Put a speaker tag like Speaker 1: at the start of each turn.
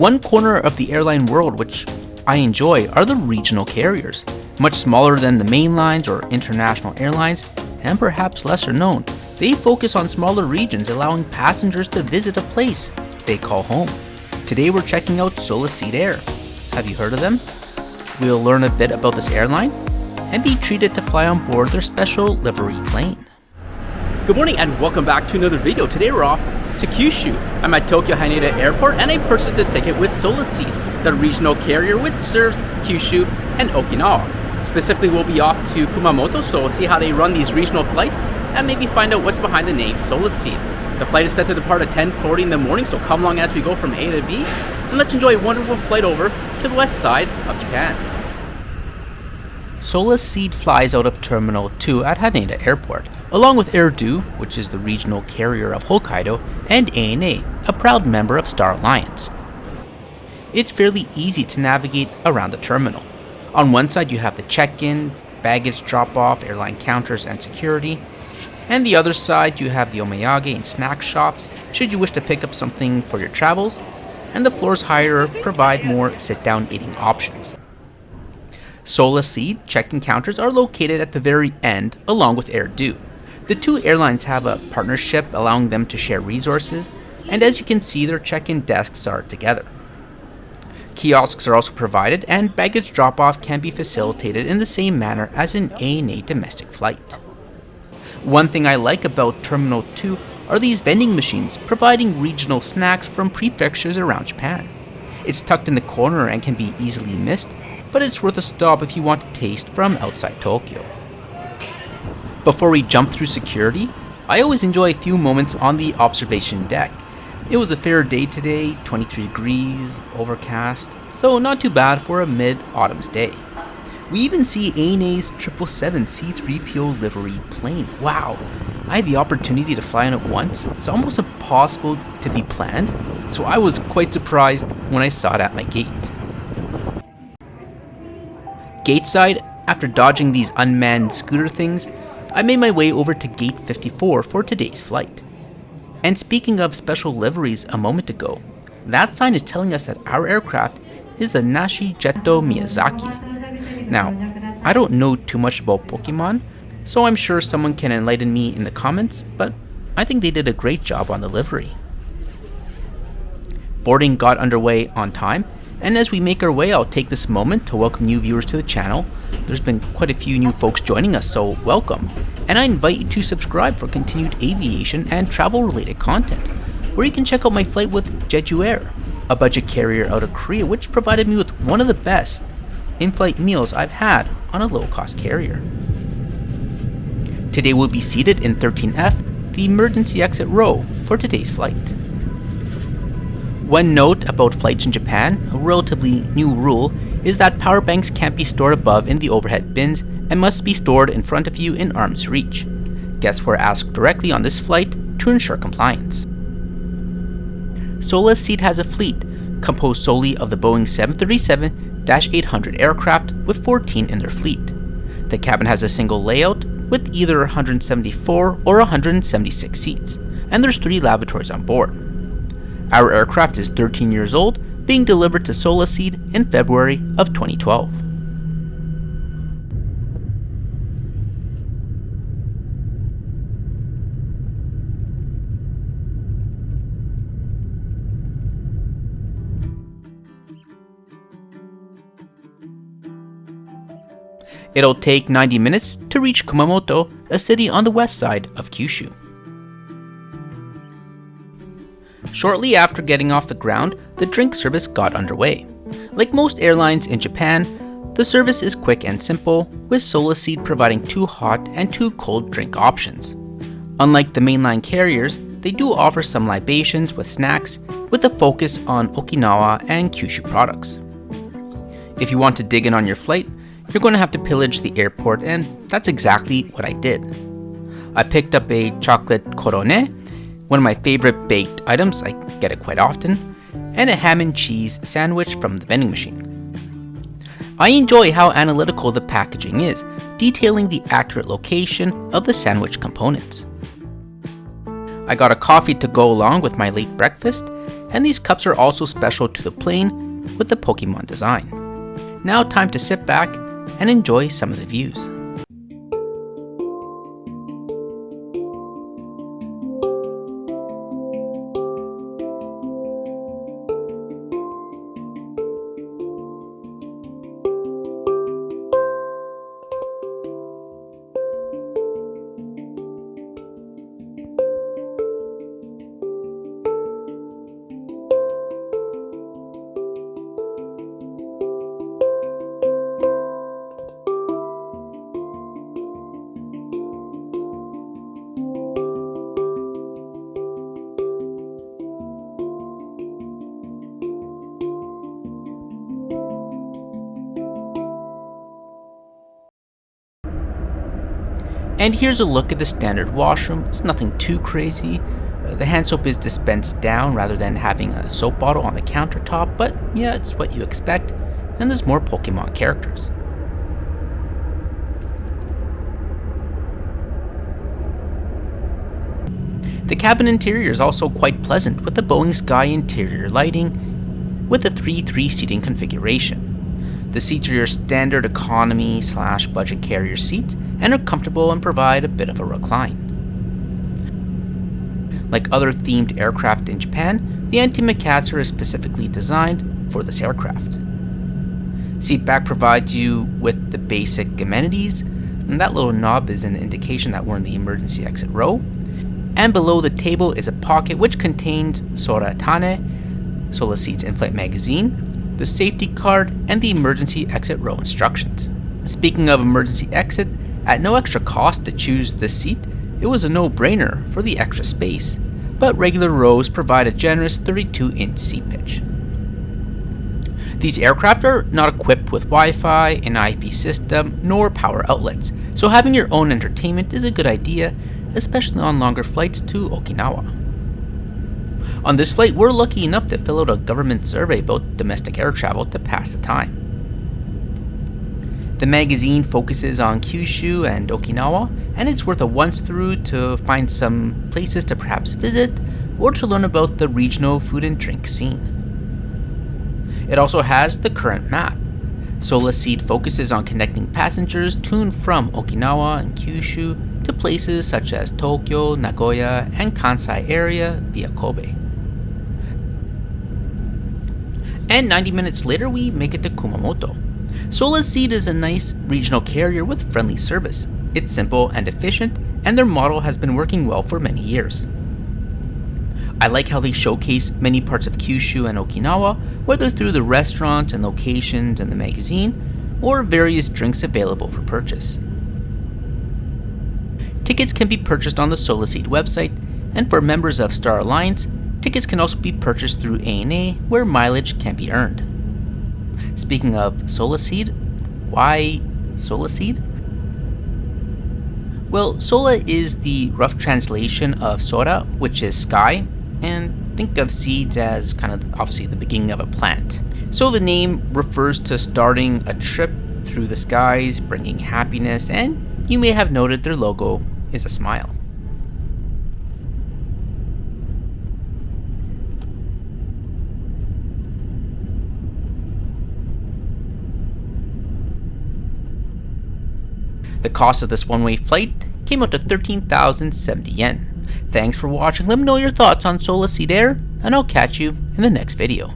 Speaker 1: One corner of the airline world which I enjoy are the regional carriers. Much smaller than the main lines or international airlines, and perhaps lesser known, they focus on smaller regions, allowing passengers to visit a place they call home. Today we're checking out Solaseed Air. Have you heard of them? We'll learn a bit about this airline and be treated to fly on board their special livery plane.
Speaker 2: Good morning and welcome back to another video. Today we're off to Kyushu. I'm at Tokyo Haneda Airport and I purchased a ticket with Solaseed, the regional carrier which serves Kyushu and Okinawa. Specifically, we'll be off to Kumamoto, so we'll see how they run these regional flights and maybe find out what's behind the name Solaseed. The flight is set to depart at 10:40 in the morning, so come along as we go from A to B, and let's enjoy a wonderful flight over to the west side of Japan.
Speaker 1: Solaseed flies out of Terminal 2 at Haneda Airport, along with Airdo, which is the regional carrier of Hokkaido, and ANA, a proud member of Star Alliance. It's fairly easy to navigate around the terminal. On one side you have the check-in, baggage drop-off, airline counters, and security. And the other side you have the omiyage and snack shops, should you wish to pick up something for your travels. And the floors higher provide more sit-down eating options. Solaseed check-in counters are located at the very end, along with Airdo. The two airlines have a partnership allowing them to share resources, and as you can see, their check-in desks are together. Kiosks are also provided, and baggage drop-off can be facilitated in the same manner as an ANA domestic flight. One thing I like about Terminal 2 are these vending machines providing regional snacks from prefectures around Japan. It's tucked in the corner and can be easily missed, but it's worth a stop if you want to taste from outside Tokyo. Before we jump through security, I always enjoy a few moments on the observation deck. It was a fair day today, 23 degrees, overcast, so not too bad for a mid-autumn's day. We even see ANA's 777 C3PO livery plane. Wow, I had the opportunity to fly on it once. It's almost impossible to be planned, so I was quite surprised when I saw it at my gate. Gateside, after dodging these unmanned scooter things, I made my way over to Gate 54 for today's flight. And speaking of special liveries a moment ago, that sign is telling us that our aircraft is the Nashi Jetto Miyazaki. Now, I don't know too much about Pokemon, so I'm sure someone can enlighten me in the comments, but I think they did a great job on the livery. Boarding got underway on time, and as we make our way, I'll take this moment to welcome new viewers to the channel. There's been quite a few new folks joining us, so welcome. And I invite you to subscribe for continued aviation and travel related content, where you can check out my flight with Jeju Air, a budget carrier out of Korea which provided me with one of the best in-flight meals I've had on a low-cost carrier. Today we'll be seated in 13F, the emergency exit row for today's flight. One note about flights in Japan, a relatively new rule, is that power banks can't be stored above in the overhead bins and must be stored in front of you in arm's reach. Guests were asked directly on this flight to ensure compliance. Solaseed has a fleet composed solely of the Boeing 737-800 aircraft with 14 in their fleet. The cabin has a single layout with either 174 or 176 seats, and there's 3 lavatories on board. Our aircraft is 13 years old, being delivered to Solaseed in February of 2012. It'll take 90 minutes to reach Kumamoto, a city on the west side of Kyushu. Shortly after getting off the ground, the drink service got underway. Like most airlines in Japan, the service is quick and simple, with Solaseed providing 2 hot and 2 cold drink options. Unlike the mainline carriers, they do offer some libations with snacks, with a focus on Okinawa and Kyushu products. If you want to dig in on your flight, you're going to have to pillage the airport, and that's exactly what I did. I picked up a chocolate korone, one of my favorite baked items, I get it quite often, and a ham and cheese sandwich from the vending machine. I enjoy how analytical the packaging is, detailing the accurate location of the sandwich components. I got a coffee to go along with my late breakfast, and these cups are also special to the plane with the Pokemon design. Now time to sit back and enjoy some of the views. And here's a look at the standard washroom. It's nothing too crazy. The hand soap is dispensed down rather than having a soap bottle on the countertop, but yeah, it's what you expect. And there's more Pokemon characters. The cabin interior is also quite pleasant with the Boeing Sky interior lighting with a 3-3 seating configuration. The seats are your standard economy/budget carrier seats and are comfortable and provide a bit of a recline. Like other themed aircraft in Japan, the antimacassar is specifically designed for this aircraft. Seat back provides you with the basic amenities, and that little knob is an indication that we're in the emergency exit row. And below the table is a pocket which contains Soratane, Solaseed's in-flight magazine, the safety card, and the emergency exit row instructions. Speaking of emergency exit, at no extra cost to choose this seat, it was a no-brainer for the extra space, but regular rows provide a generous 32-inch seat pitch. These aircraft are not equipped with Wi-Fi, an IP system, nor power outlets, so having your own entertainment is a good idea, especially on longer flights to Okinawa. On this flight, we're lucky enough to fill out a government survey about domestic air travel to pass the time. The magazine focuses on Kyushu and Okinawa, and it's worth a once through to find some places to perhaps visit or to learn about the regional food and drink scene. It also has the current map. Solaseed focuses on connecting passengers to and from Okinawa and Kyushu to places such as Tokyo, Nagoya, and Kansai area via Kobe. And 90 minutes later, we make it to Kumamoto. Solaseed is a nice regional carrier with friendly service. It's simple and efficient, and their model has been working well for many years. I like how they showcase many parts of Kyushu and Okinawa, whether through the restaurants and locations in the magazine, or various drinks available for purchase. Tickets can be purchased on the Solaseed website, and for members of Star Alliance, tickets can also be purchased through ANA, where mileage can be earned. Speaking of Solaseed, why Solaseed? Well, Sola is the rough translation of Sora, which is sky, and think of seeds as kind of obviously the beginning of a plant. So the name refers to starting a trip through the skies, bringing happiness, and you may have noted their logo is a smile. The cost of this one-way flight came out to 13,070 yen. Thanks for watching. Let me know your thoughts on Solaseed Air, and I'll catch you in the next video.